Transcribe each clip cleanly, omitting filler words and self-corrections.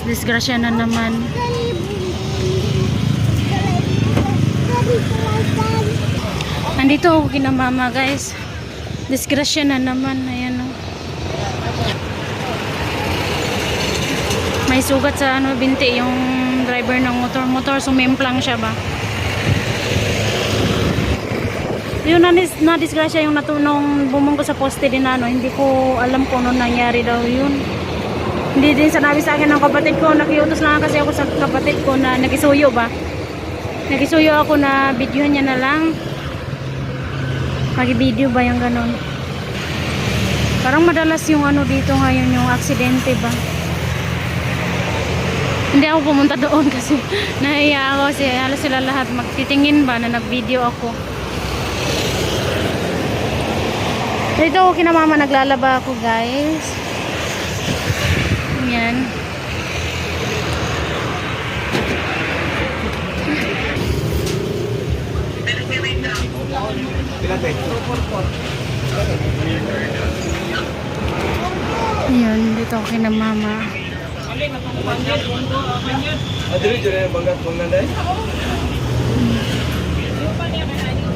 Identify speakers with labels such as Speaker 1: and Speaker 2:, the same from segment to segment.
Speaker 1: disgrasya na naman. Nandito ako kina mama guys. Disgrasya na naman. Ayan o. May sugat sa ano, binti yung driver ng motor. Sumimplang siya ba. Yung na-disgrasya yung nung bumungko sa poste din ano. Hindi ko alam kung ano nangyari daw yun. Hindi din sanabi sa akin ng kapatid ko. Nakiutos lang kasi ako sa kapatid ko na nagisuyo ba. Nagisuyo ako na videohan niya na lang. Mag-video ba yung ganun? Parang madalas yung ano dito ngayon yung aksidente ba. Hindi ako pumunta doon kasi nahiya ako kasi halos sila lahat magtitingin ba na nag-video ako. Dito ako kina mama naglalaba ako guys. Yan. Yan, dito ako kina mama.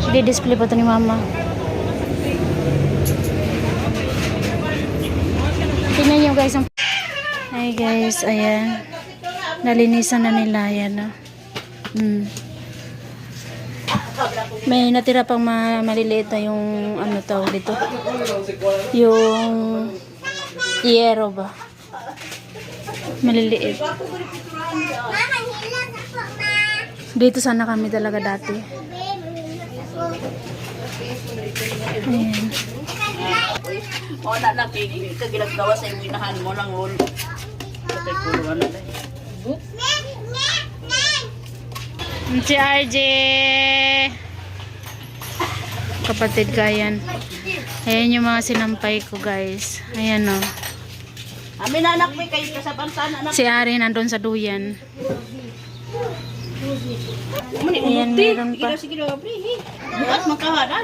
Speaker 1: Di-display pa ito ni mama. Tingnan nyo guys. Hi guys, ayan. Nalinisan na nila, ayan. May natira pang maliliit na yung ano tawag dito. Yung yero ba? Maliliit. Dito sana kami talaga dati. Ayan.
Speaker 2: O na na ginagawa sa inahan mo lang ul. Patay kuluan na.
Speaker 1: Si RJ. Kapatid ka yan. Ayan yung mga sinampay ko guys. Ayan o.
Speaker 2: Amin anak mo kayo kasabanta na.
Speaker 1: Si Ari nandun sa duyan. Ayan, meron pa.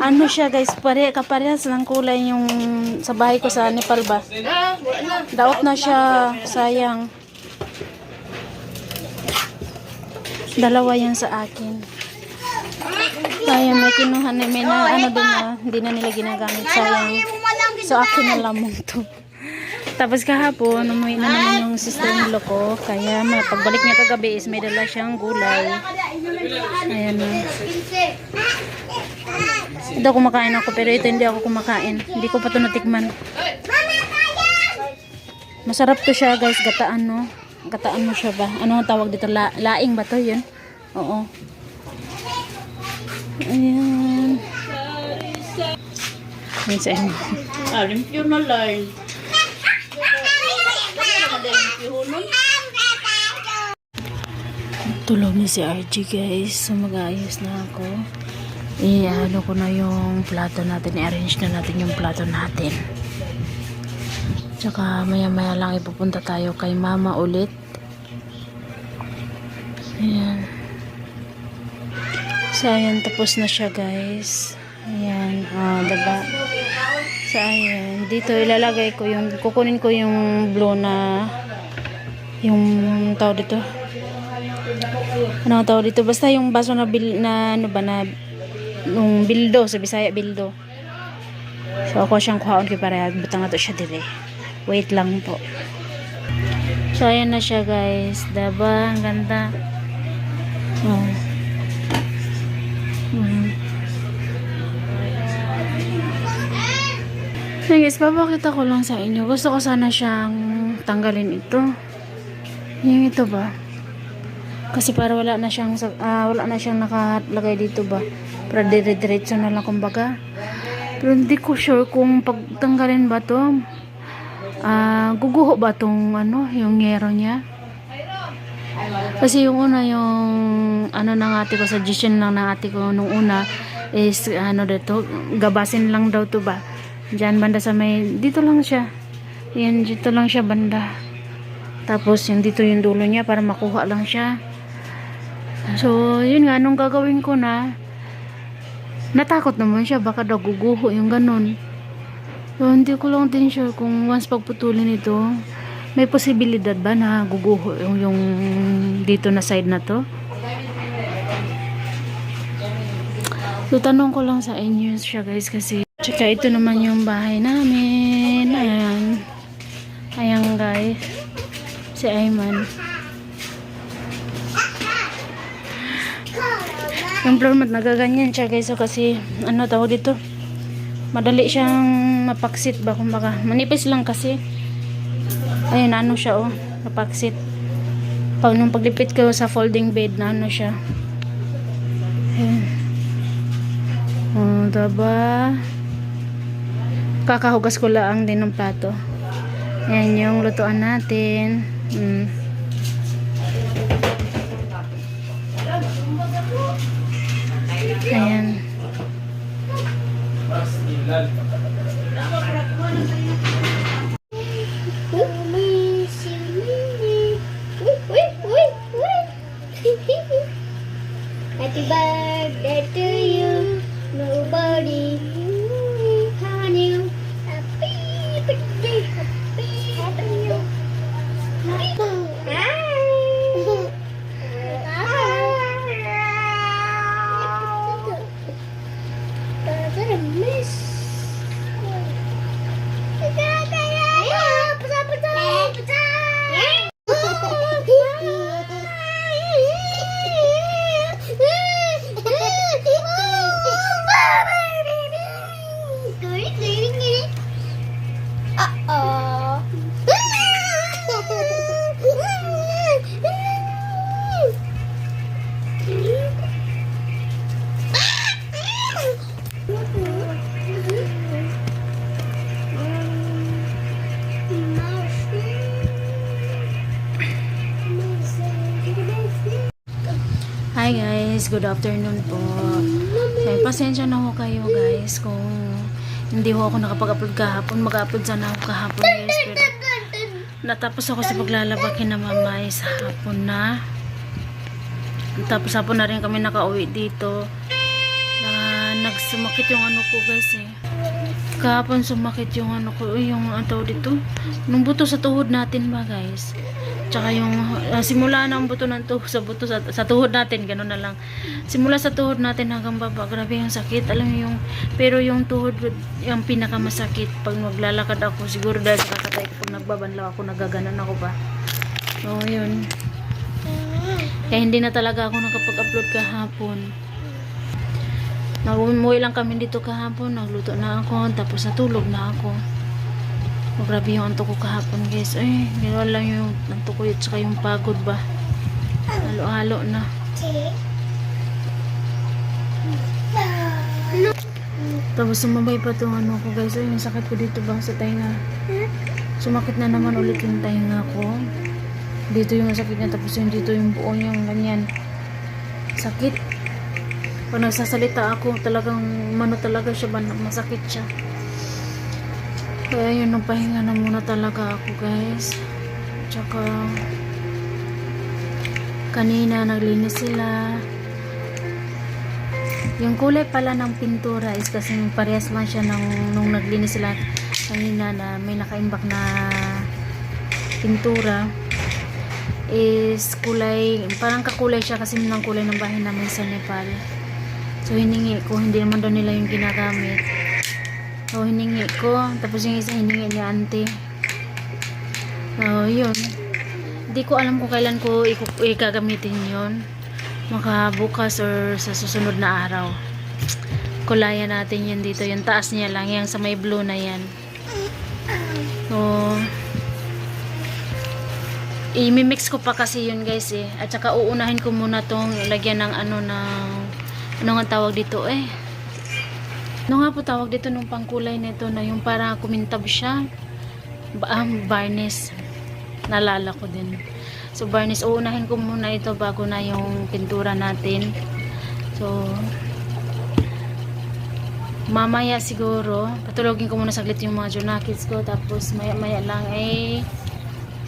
Speaker 1: Ano siya guys, kaparehas ng kulay yung sa bahay ko sa Nepal ba. Daot na siya, sayang. Dalawa yan sa akin. Sayang, may kinuha na, may na, ano din na, hindi na nila ginagamit, sayang. So akin na lamang to. Tapos kahapon, umuwi na naman yung sister-in-law ko. Kaya pagbalik niya kagabi is may dala siyang gulay. Ayan na. Ito kumakain ako pero ito hindi ako kumakain. Hindi ko pa ito natikman. Masarap to siya guys, gataan no. Gataan mo siya ba? Ano ang tawag dito? Laing ba to yun? Oo. Ayan. Ayan sa inyo.
Speaker 2: Limpyo na lang.
Speaker 1: Tulog na si RG guys. So mag-aayos na ako. Ano ko na yung plato natin. I-arrange na natin yung plato natin. Tsaka maya maya lang ipupunta tayo kay mama ulit. Ayan. So ayan, tapos na siya guys. Ayan. Diba? So ayan. Dito ilalagay ko yung, kukunin ko yung blue na yung tawag dito. Ano tawag dito? Basta yung baso na ano ba na nung bildo, sa Bisaya bildo. So ako siyang kuhaon kay para butang na to siya dire. Wait lang po. So ayan na siya guys. Diba? Ang ganda. Oh. So guys, papakita ko lang sa inyo. Gusto ko sana siyang tanggalin ito. Yung ito ba? Kasi para wala na siyang nakalagay dito ba? Para dire-diretso na lang kumbaga. Pero hindi ko sure kung pagtanggalin ba to. Guguho ba tong ano, yung yero niya? Kasi yung una yung ano ng ate ko, suggestion lang ng ate ko nung una is ano dito, gabasin lang daw to ba? Diyan banda sa may, dito lang siya. Yan, dito lang siya banda. Tapos yung dito yung dulo niya para makuha lang siya. So, yun nga, nung gagawin ko na, natakot naman siya, baka daw guguho yung ganun. So, hindi ko lang din sure kung once pagputulin ito, May posibilidad ba na guguho yung dito na side na to? So, tanong ko lang sa inyo siya guys kasi tsaka ito naman yung bahay namin. Ayan. Ayan guys. Si Ayman. Yung floor mat nagaganyan siya guys. So, kasi ano tawag dito? Madali siyang mapaksit ba? Kumbaga, manipis lang kasi. Ayun, ano siya oh. Mapaksit. Pag nung paglipit ko sa folding bed na ano siya. Ayun. Oh, diba? Kakahugas ko lang din ng plato. Ayan yung lutuan natin. Ayan.
Speaker 3: Happy birthday to you. Nobody can you. Happy birthday, happy you. Miss.
Speaker 1: Hi guys, good afternoon po. Ay, pasensya na ho kayo guys kung hindi ho ako nakapag-upload kahapon. Mag-upload sana ako kahapon guys, pero natapos ako sa paglalaba kina mamay sa hapon na. Tapos hapon na rin kami nakauwi dito. Nagsumakit yung ano ko guys eh. Kahapon sumakit yung ano ko, yung ano dito. Nung buto sa tuhod natin ba guys. Tsaka yung simula na ang buto ng tuhod sa tuhod natin, gano'n na lang. Simula sa tuhod natin hanggang baba, grabe yung sakit. Alam mo yung, pero yung tuhod yung pinakamasakit pag maglalakad ako, siguro dahil sa kakatay ko, pag nagbabanlaw ako, nagaganan ako pa. So yun. Kaya hindi na talaga ako nakapag-upload kahapon. Umuwi lang kami dito kahapon, nagluto na ako, tapos natulog na ako. Oh, grabe yung antok ko kahapon guys. Ay, gano'n lang yung antok ko at saka yung pagod ba. Halo-halo na. Tapos sumabay pa itong ano ko guys. Ay, yung sakit ko dito ba sa tainga. Sumakit na naman ulit yung tainga ko. Dito yung sakit niya, tapos yung dito yung buo niyang ganyan. Sakit. Pag nagsasalita ako, talagang mano talaga siya ba, masakit siya. Kaya yun, nagpahinga na muna talaga ako guys. Tsaka kanina naglinis sila. Yung kulay pala ng pintura is kasi parehas lang siya nung naglinis sila kanina na may nakaimbak na pintura is kulay, parang kakulay siya kasi ng kulay ng bahay namin sa Nepal. So hiningi ko, hindi naman daw nila yung ginagamit. So, hiningi ko. Tapos yung isa hiningi ni auntie. So, yun. Hindi ko alam kung kailan ko ikagamitin yun. Makabukas or sa susunod na araw. Kulayan natin yun dito. Yung taas niya lang. Yung sa may blue na yan. So, i-mix ko pa kasi yun guys eh. At saka uunahin ko muna tong lagyan ng ano nga tawag dito eh. Ano nga po tawag dito nung pangkulay nito na yung para kumintab siya? Varnish. Nalala ko din. So, varnish. Uunahin ko muna ito bago na yung pintura natin. So, mamaya siguro, patulogin ko muna saglit yung mga junakits ko. Tapos, maya-maya lang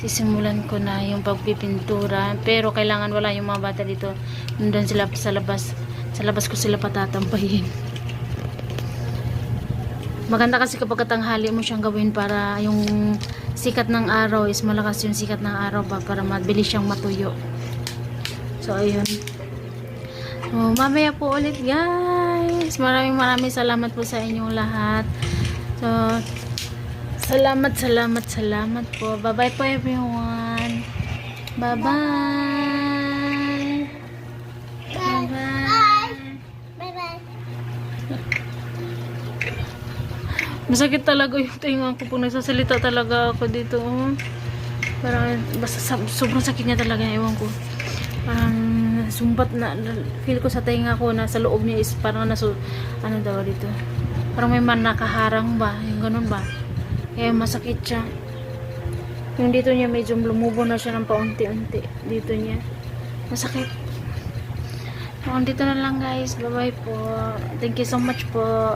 Speaker 1: sisimulan ko na yung pagpipintura. Pero, kailangan wala yung mga bata dito. Nandun sila sa labas. Sa labas ko sila patatampayin. Maganda kasi kapag tanghali mo siyang gawin para yung sikat ng araw is malakas yung sikat ng araw ba para mabilis siyang matuyo. So ayun. So, mamaya po ulit guys. Maraming salamat po sa inyong lahat. So salamat po. Bye bye po everyone. Bye bye. Bye bye.
Speaker 3: Bye-bye.
Speaker 1: Masakit talaga yung tinga ko pag nagsasalita talaga ako dito. Parang basta sobrang sakit niya talaga, ewan ko. Parang sumbat na feel ko sa tinga ko na sa loob niya is parang ano daw dito. Parang may man nakaharang ba, yung ganun ba. Kaya masakit siya. Yung dito niya medyo lumubo na siya ng paunti-unti. Dito niya. Masakit. So, dito na lang guys. Bye bye po. Thank you so much po.